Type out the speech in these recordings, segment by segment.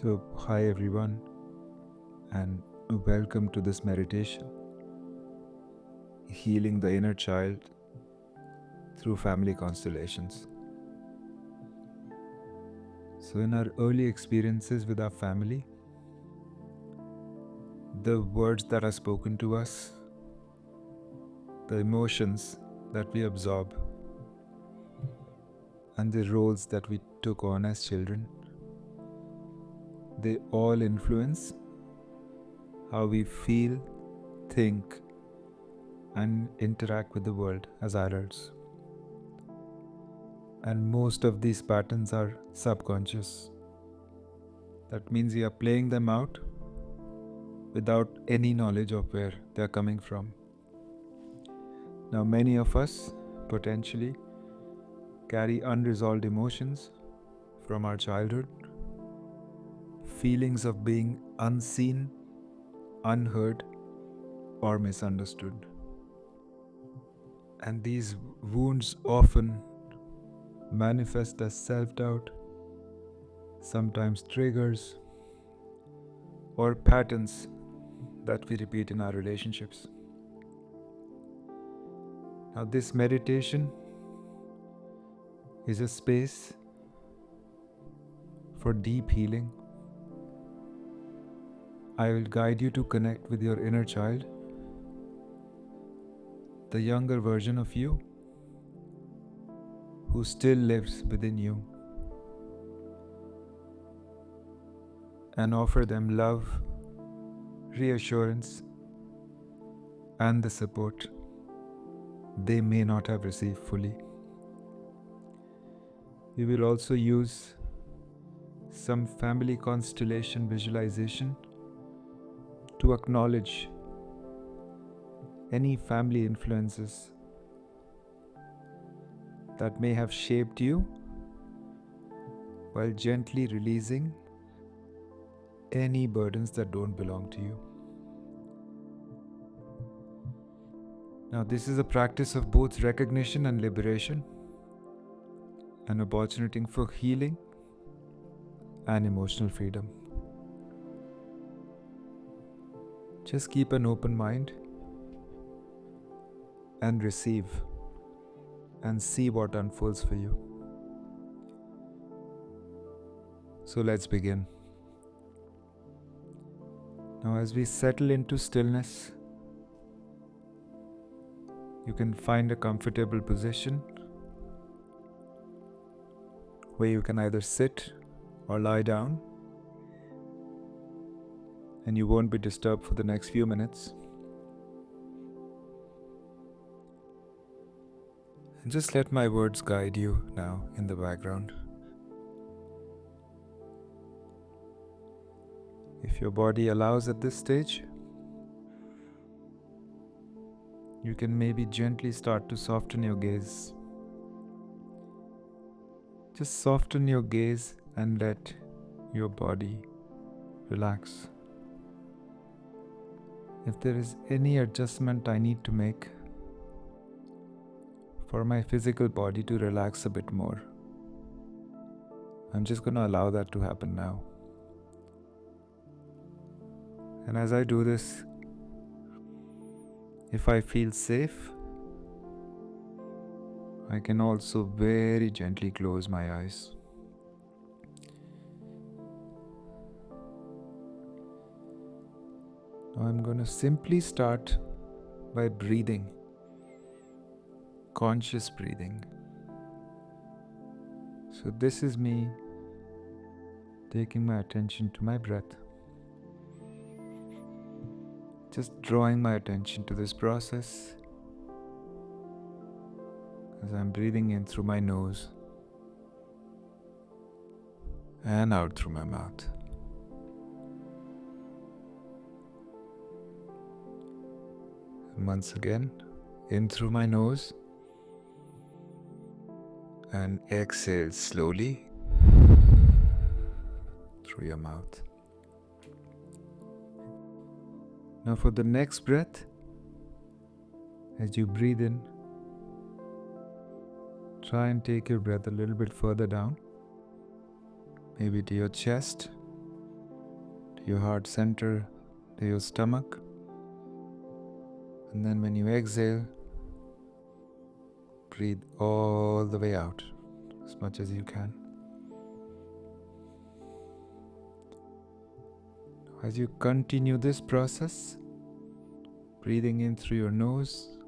Hi everyone, and welcome to this meditation, healing the inner child through family constellations. So, in our early experiences with our family, the words that are spoken to us, the emotions that we absorb, and the roles that we took on as children, they all influence how we feel, think, and interact with the world as adults. And most of these patterns are subconscious. That means we are playing them out without any knowledge of where they are coming from. Now, many of us potentially carry unresolved emotions from our childhood, feelings of being unseen, unheard, or misunderstood. And these wounds often manifest as self-doubt, sometimes triggers, or patterns that we repeat in our relationships. Now, this meditation is a space for deep healing. I will guide you to connect with your inner child, the younger version of you who still lives within you, and offer them love, reassurance, and the support they may not have received fully. We will also use some family constellation visualization to acknowledge any family influences that may have shaped you, while gently releasing any burdens that don't belong to you. Now, this is a practice of both recognition and liberation, an opportunity for healing and emotional freedom. Just keep an open mind and receive and see what unfolds for you. So let's begin. Now, as we settle into stillness, you can find a comfortable position where you can either sit or lie down, and you won't be disturbed for the next few minutes. And just let my words guide you now in the background. If your body allows at this stage, you can maybe gently start to soften your gaze. Just soften your gaze and let your body relax. If there is any adjustment I need to make for my physical body to relax a bit more, I'm just going to allow that to happen now. And as I do this, if I feel safe, I can also very gently close my eyes. Now I'm going to simply start by breathing, conscious breathing. So this is me taking my attention to my breath. Just drawing my attention to this process as I'm breathing in through my nose and out through my mouth. And once again, in through my nose and exhale slowly through your mouth. Now for the next breath, as you breathe in, try and take your breath a little bit further down, maybe to your chest to your heart center, to your stomach. And then when you exhale, breathe all the way out as much as you can. As you continue this process, breathing in through your nose,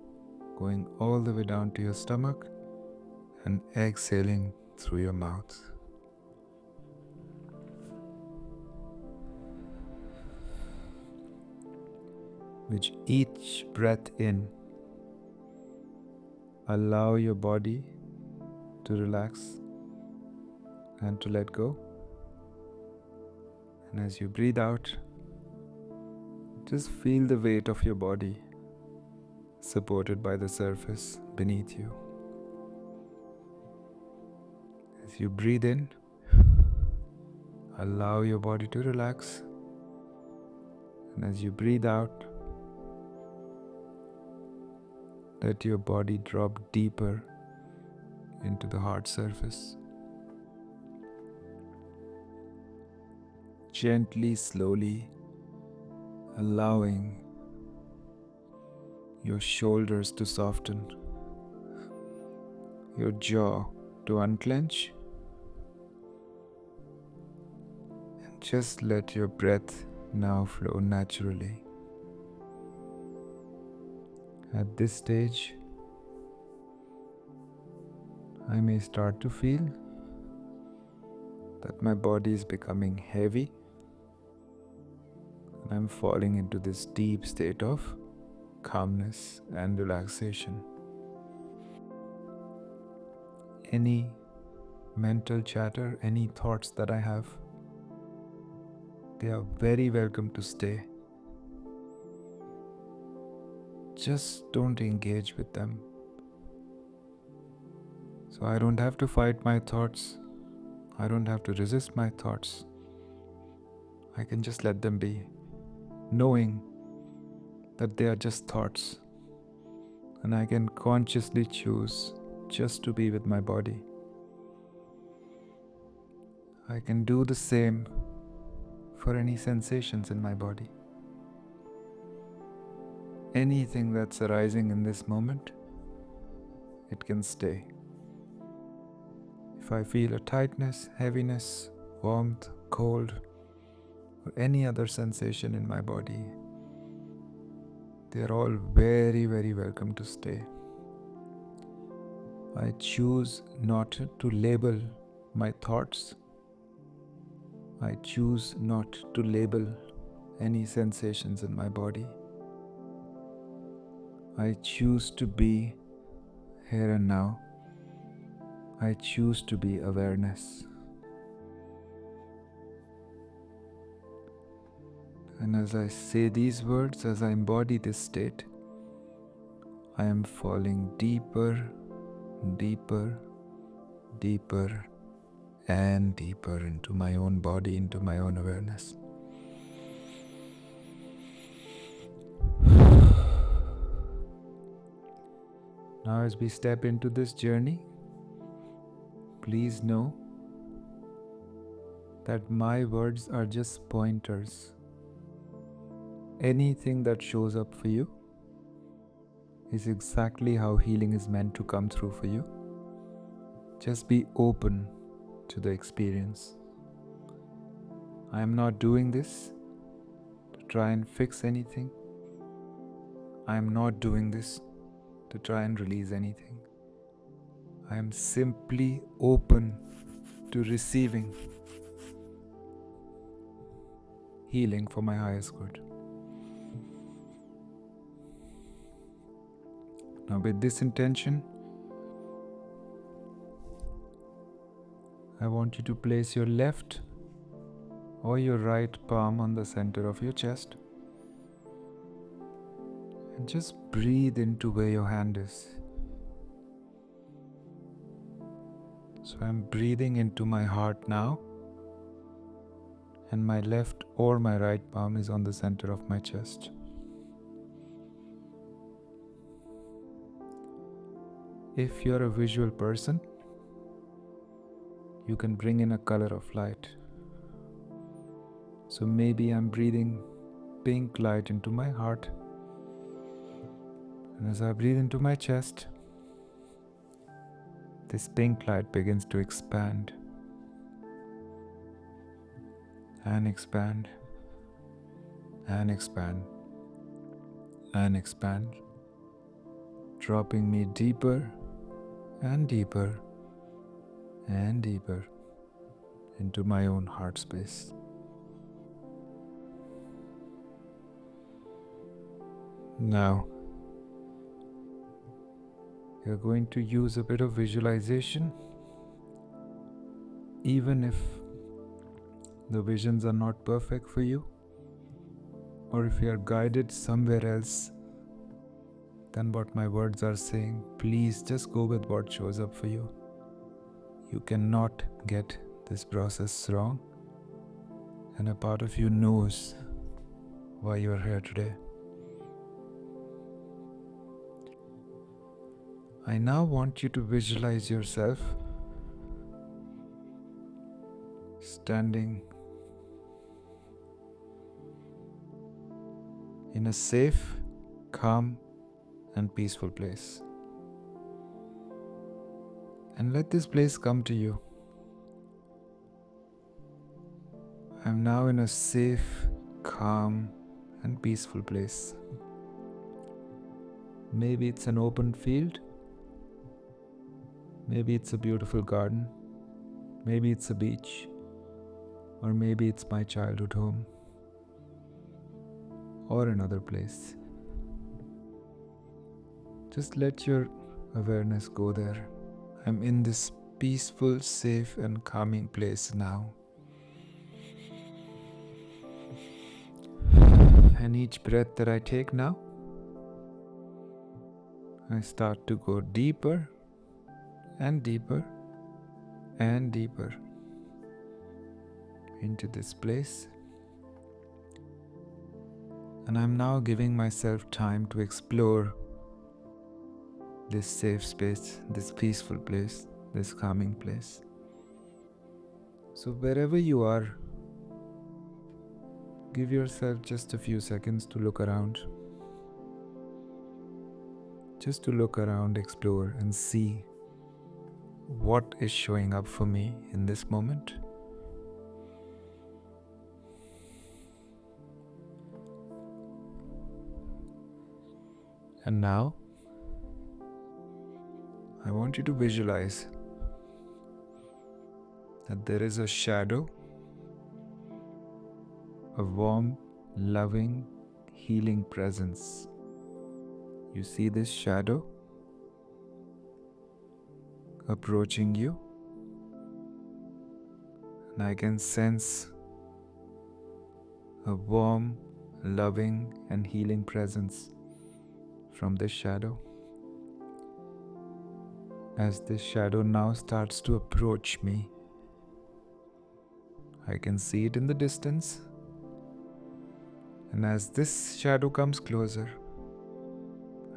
going all the way down to your stomach, and exhaling through your mouth. With each breath in, allow your body to relax and to let go. And as you breathe out, just feel the weight of your body supported by the surface beneath you. As you breathe in, allow your body to relax. And as you breathe out, let your body drop deeper into the hard surface. Gently, slowly, allowing your shoulders to soften, your jaw to unclench, and just let your breath now flow naturally. At this stage, I may start to feel that my body is becoming heavy and I'm falling into this deep state of calmness and relaxation. Any mental chatter, any thoughts that I have, they are very welcome to stay. Just don't engage with them. So I don't have to fight my thoughts. I don't have to resist my thoughts. I can just let them be, knowing that they are just thoughts. And I can consciously choose just to be with my body. I can do the same for any sensations in my body. Anything that's arising in this moment, it can stay. If I feel a tightness, heaviness, warmth, cold, or any other sensation in my body, they are all very, very welcome to stay. I choose not to label my thoughts. I choose not to label any sensations in my body. I choose to be here and now. I choose to be awareness. And as I say these words, as I embody this state, I am falling deeper, deeper, deeper, and deeper into my own body, into my own awareness. Now, as we step into this journey, please know that my words are just pointers. Anything that shows up for you is exactly how healing is meant to come through for you. Just be open to the experience. I am not doing this to try and fix anything. I am not doing this to try and release anything. I am simply open to receiving healing for my highest good. Now, with this intention, I want you to place your left or your right palm on the center of your chest and just breathe into where your hand is. So I'm breathing into my heart now, and my left or my right palm is on the center of my chest. If you're a visual person, you can bring in a color of light. So maybe I'm breathing pink light into my heart. And as I breathe into my chest, this pink light begins to expand and expand and expand and expand, dropping me deeper and deeper and deeper into my own heart space. Now, you're going to use a bit of visualization, even if the visions are not perfect for you, or if you are guided somewhere else than what my words are saying. Please just go with what shows up for you. You cannot get this process wrong, and a part of you knows why you are here today. I now want you to visualize yourself standing in a safe, calm, and peaceful place. And let this place come to you. I'm now in a safe, calm, and peaceful place. Maybe it's an open field. Maybe it's a beautiful garden. Maybe it's a beach. Or maybe it's my childhood home. Or another place. Just let your awareness go there. I'm in this peaceful, safe, and calming place now. And each breath that I take now, I start to go deeper and deeper and deeper into this place. And I'm now giving myself time to explore this safe space, this peaceful place, this calming place. So wherever you are, give yourself just a few seconds to look around. Just to look around, explore, and see what is showing up for me in this moment. And now, I want you to visualize that there is a shadow, a warm, loving, healing presence. You see this shadow approaching you, and I can sense a warm, loving, and healing presence from this shadow. As this shadow now starts to approach me, I can see it in the distance, and as this shadow comes closer,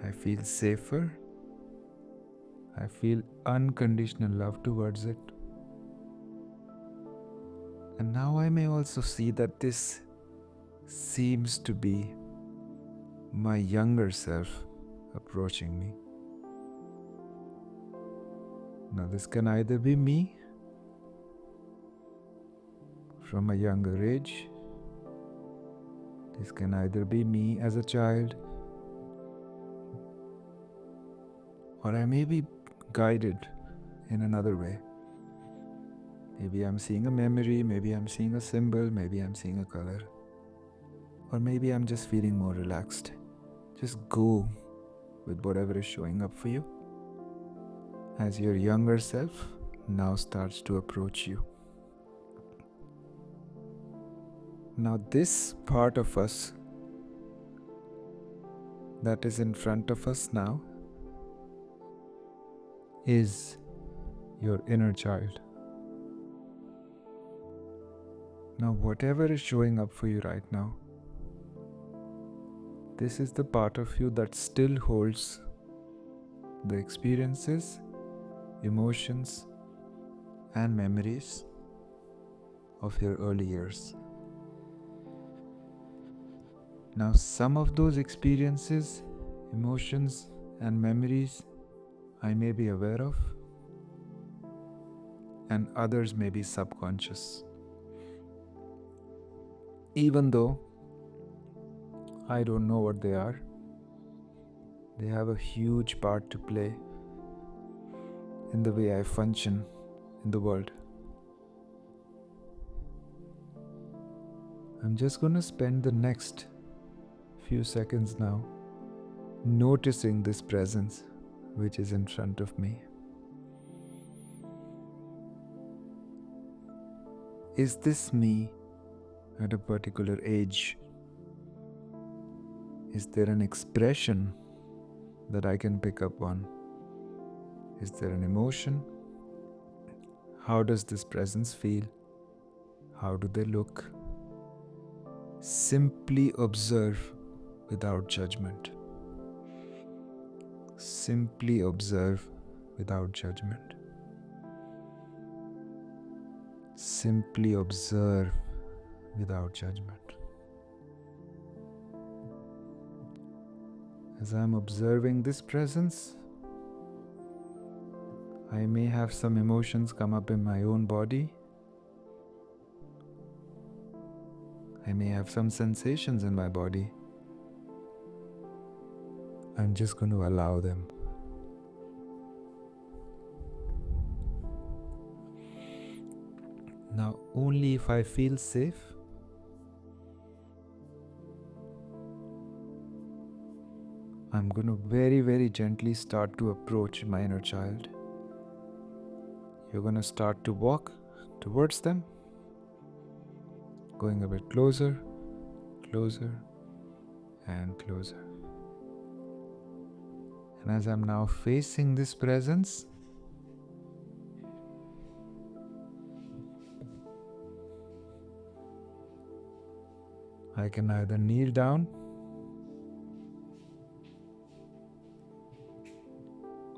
I feel safer. I feel unconditional love towards it. And now I may also see that this seems to be my younger self approaching me. Now this can either be me from a younger age. This can either be me as a child, or I may be guided in another way. Maybe I'm seeing a memory, maybe I'm seeing a symbol, maybe I'm seeing a color, or maybe I'm just feeling more relaxed. Just go with whatever is showing up for you as your younger self now starts to approach you. Now this part of us that is in front of us now is your inner child. Now whatever is showing up for you right now, this is the part of you that still holds the experiences, emotions, and memories of your early years. Now, some of those experiences, emotions, and memories I may be aware of, and others may be subconscious. Even though I don't know what they are, they have a huge part to play in the way I function in the world. I'm just going to spend the next few seconds now noticing this presence which is in front of me. Is this me at a particular age? Is there an expression that I can pick up on? Is there an emotion? How does this presence feel? How do they look? Simply observe without judgment. Simply observe without judgment. Simply observe without judgment. As I'm observing this presence, I may have some emotions come up in my own body. I may have some sensations in my body. I'm just going to allow them. Now, only if I feel safe, I'm going to very, very gently start to approach my inner child. You're going to start to walk towards them, going a bit closer, closer, and closer. And as I'm now facing this presence, I can either kneel down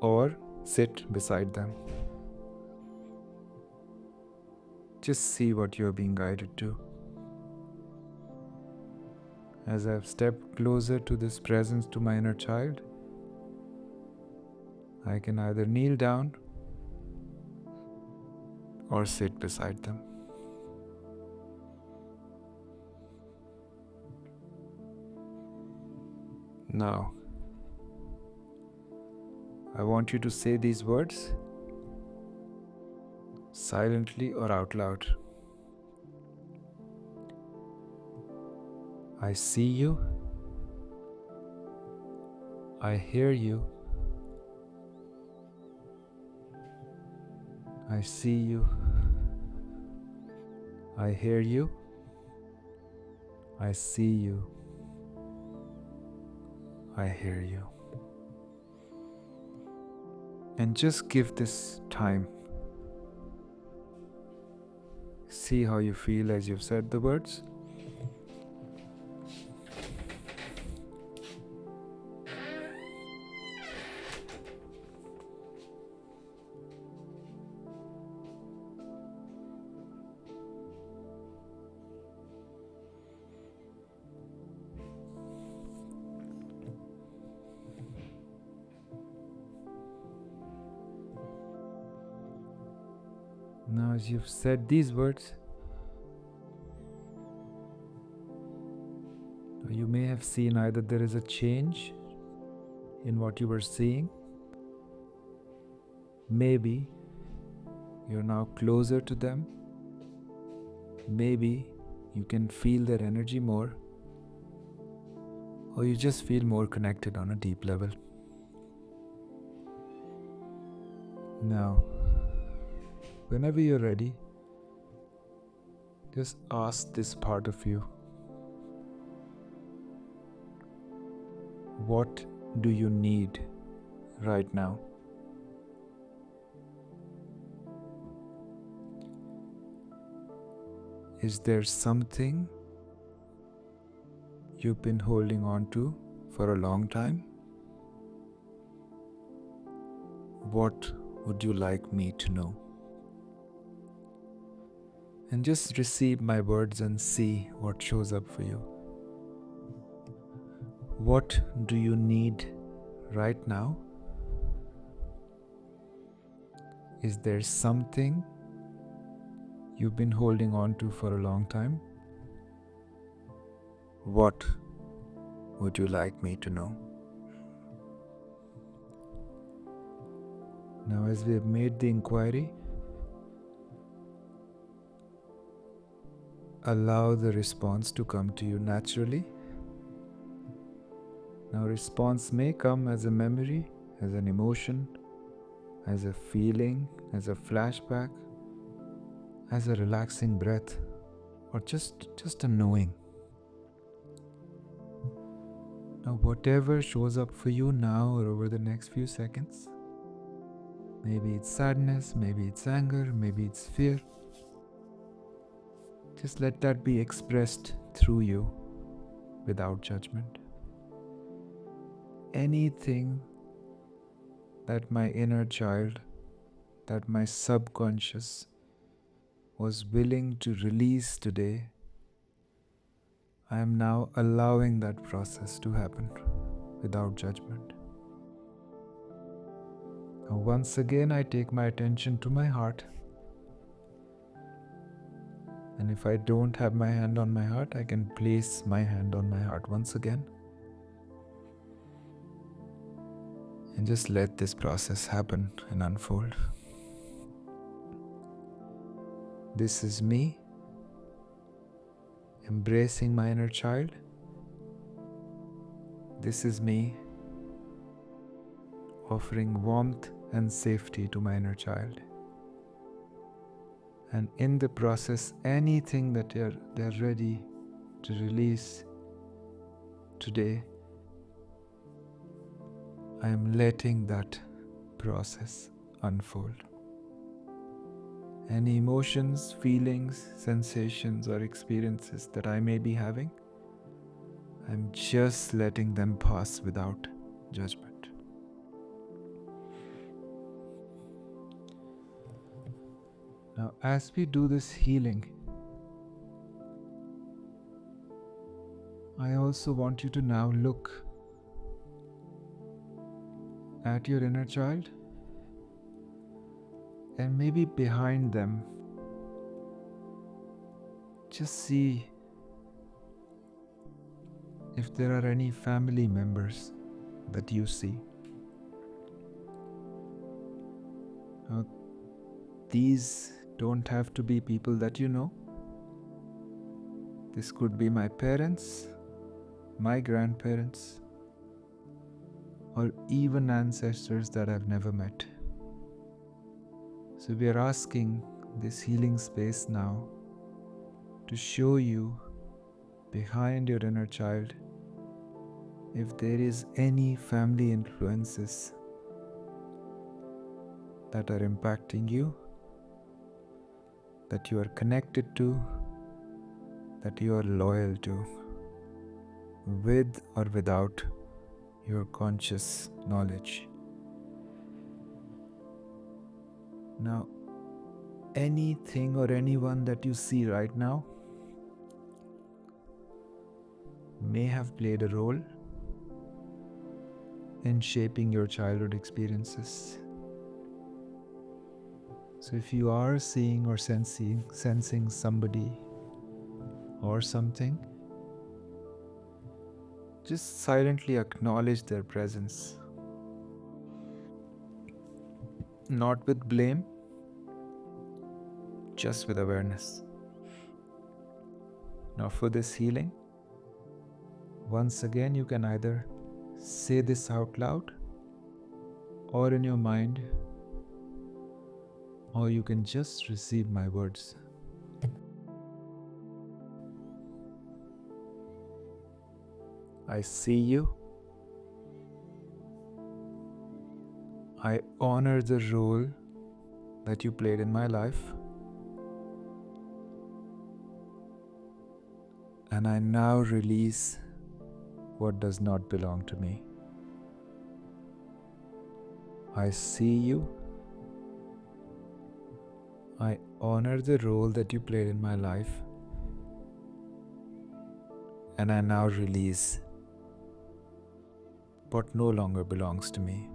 or sit beside them. Just see what you're being guided to. As I've stepped closer to this presence, to my inner child, I can either kneel down or sit beside them. Now, I want you to say these words silently or out loud. I see you. I hear you. I see you. I hear you. I see you. I hear you. And just give this time. See how you feel as you've said the words. Now, as you've said these words, you may have seen either there is a change in what you were seeing. Maybe you're now closer to them. Maybe you can feel their energy more. Or you just feel more connected on a deep level. Now, whenever you're ready, just ask this part of you, what do you need right now? Is there something you've been holding on to for a long time? What would you like me to know? And just receive my words and see what shows up for you. what do you need right now? Is there something you've been holding on to for a long time? What would you like me to know? Now, as we have made the inquiry, allow the response to come to you naturally. Now, response may come as a memory, as an emotion, as a feeling, as a flashback, as a relaxing breath, or just a knowing. Now, whatever shows up for you now or over the next few seconds, maybe it's sadness, maybe it's anger, maybe it's fear, just let that be expressed through you without judgment. Anything that my inner child, that my subconscious was willing to release today, I am now allowing that process to happen without judgment. Now, once again, I take my attention to my heart. And if I don't have my hand on my heart, I can place my hand on my heart once again. And just let this process happen and unfold. This is me embracing my inner child. This is me offering warmth and safety to my inner child. And in the process, anything that they're ready to release today, I am letting that process unfold. Any emotions, feelings, sensations, or experiences that I may be having, I'm just letting them pass without judgment. Now, as we do this healing, I also want you to now look at your inner child and maybe behind them, just see if there are any family members that you see. Now, these don't have to be people that you know. This could be my parents, my grandparents, or even ancestors that I've never met. So we are asking this healing space now to show you behind your inner child if there is any family influences that are impacting you, that you are connected to, that you are loyal to, with or without your conscious knowledge. Now, anything or anyone that you see right now may have played a role in shaping your childhood experiences. So if you are seeing or sensing somebody or something, just silently acknowledge their presence. Not with blame, just with awareness. Now for this healing, once again you can either say this out loud or in your mind, or you can just receive my words. I see you. I honor the role that you played in my life. And I now release what does not belong to me. I see you. I honor the role that you played in my life. And I now release what no longer belongs to me.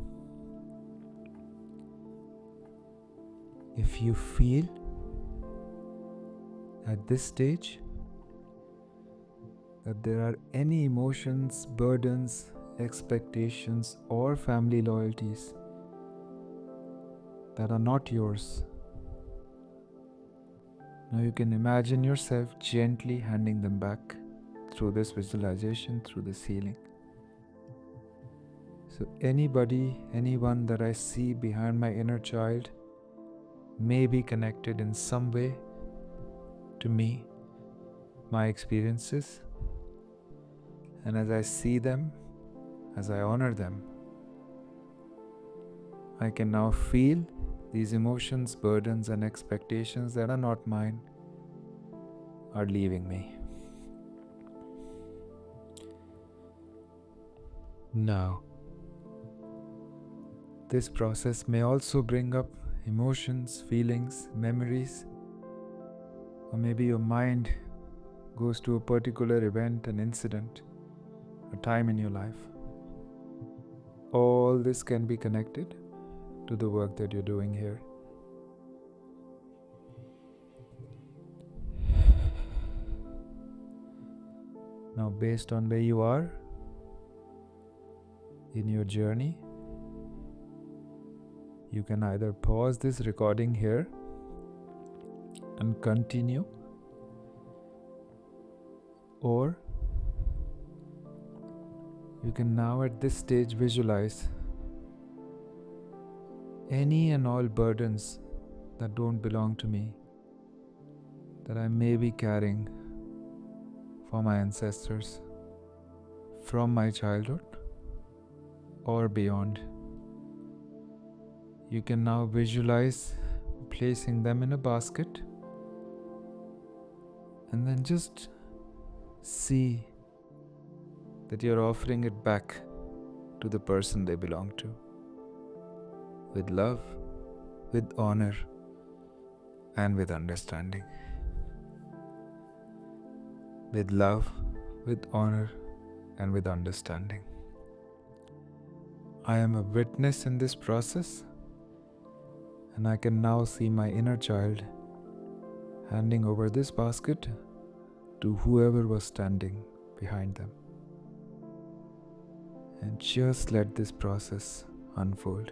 If you feel at this stage that there are any emotions, burdens, expectations, or family loyalties that are not yours, now you can imagine yourself gently handing them back through this visualization, through this healing. So anyone that I see behind my inner child may be connected in some way to me, my experiences, and as I see them, as I honor them, I can now feel these emotions, burdens, and expectations that are not mine are leaving me. Now, this process may also bring up emotions, feelings, memories, or maybe your mind goes to a particular event, an incident, a time in your life. All this can be connected to the work that you're doing here. Now, based on where you are in your journey, you can either pause this recording here and continue, or you can now at this stage visualize any and all burdens that don't belong to me, that I may be carrying for my ancestors from my childhood or beyond. You can now visualize placing them in a basket and then just see that you're offering it back to the person they belong to, with love, with honor, and with understanding. With love, with honor, and with understanding. I am a witness in this process, and I can now see my inner child handing over this basket to whoever was standing behind them. And just let this process unfold.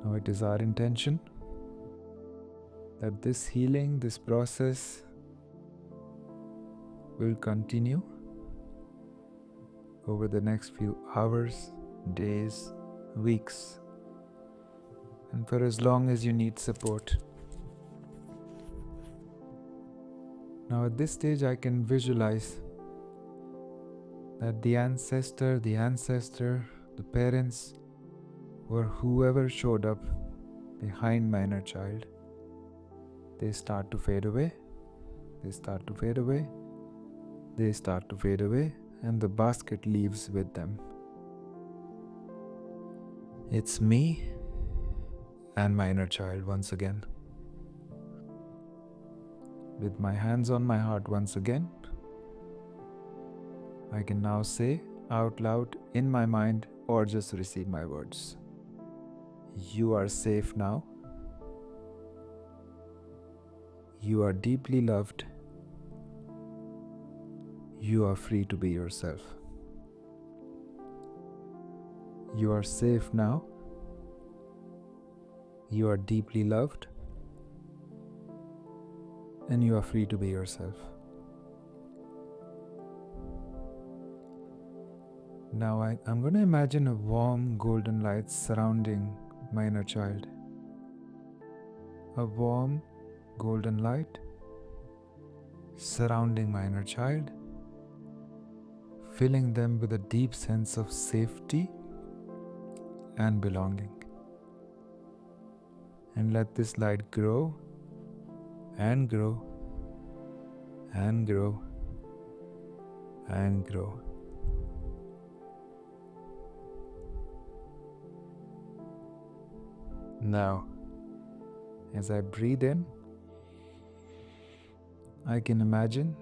Now it is our intention that this healing, this process will continue over the next few hours, days, weeks, and for as long as you need support. Now at this stage I can visualize that the ancestor, the parents, or whoever showed up behind my inner child, they start to fade away, they start to fade away, they start to fade away, and the basket leaves with them. It's me and my inner child once again. With my hands on my heart once again, I can now say out loud in my mind or just receive my words. You are safe now. You are deeply loved. You are free to be yourself. You are safe now. You are deeply loved. And you are free to be yourself. Now I'm going to imagine a warm golden light surrounding my inner child. A warm golden light surrounding my inner child, filling them with a deep sense of safety and belonging. And let this light grow and grow and grow and grow. Now, as I breathe in I can imagine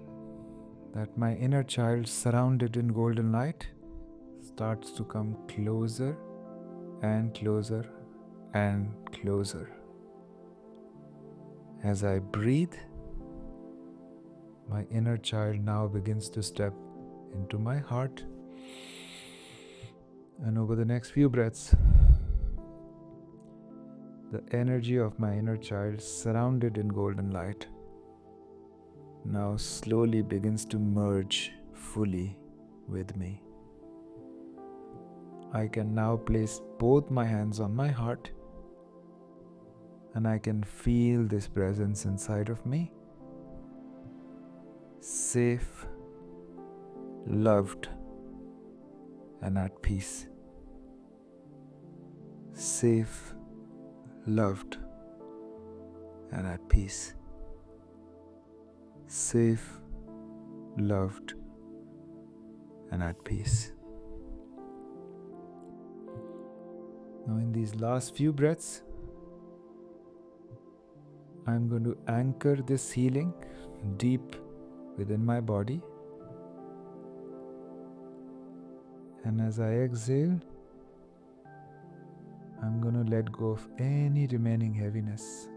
that my inner child, surrounded in golden light, starts to come closer and closer and closer. As I breathe, my inner child now begins to step into my heart. And over the next few breaths, the energy of my inner child, surrounded in golden light, now slowly begins to merge fully with me. I can now place both my hands on my heart, and I can feel this presence inside of me, safe, loved, and at peace. Safe, loved, and at peace. Safe, loved, and at peace. Now, in these last few breaths, I'm going to anchor this healing deep within my body. And as I exhale, I'm going to let go of any remaining heaviness,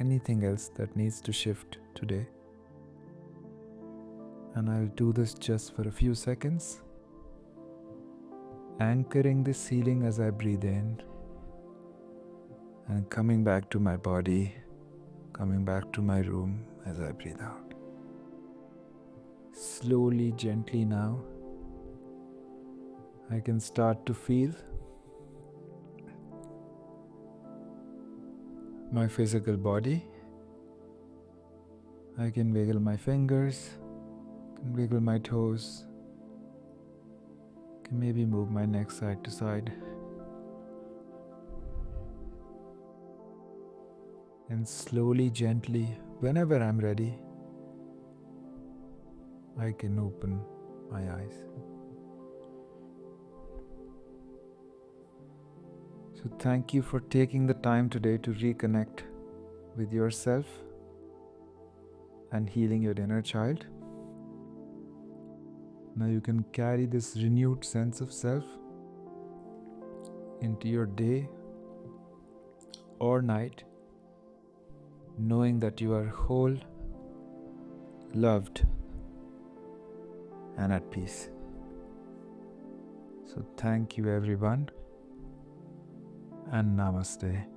anything else that needs to shift today. And I'll do this just for a few seconds, anchoring this healing as I breathe in and coming back to my body, coming back to my room as I breathe out. Slowly, gently now, I can start to feel my physical body. I can wiggle my fingers, can wiggle my toes, can maybe move my neck side to side. And slowly, gently, whenever I'm ready, I can open my eyes. So thank you for taking the time today to reconnect with yourself and healing your inner child. Now you can carry this renewed sense of self into your day or night, knowing that you are whole, loved, and at peace. So thank you everyone, and namaste.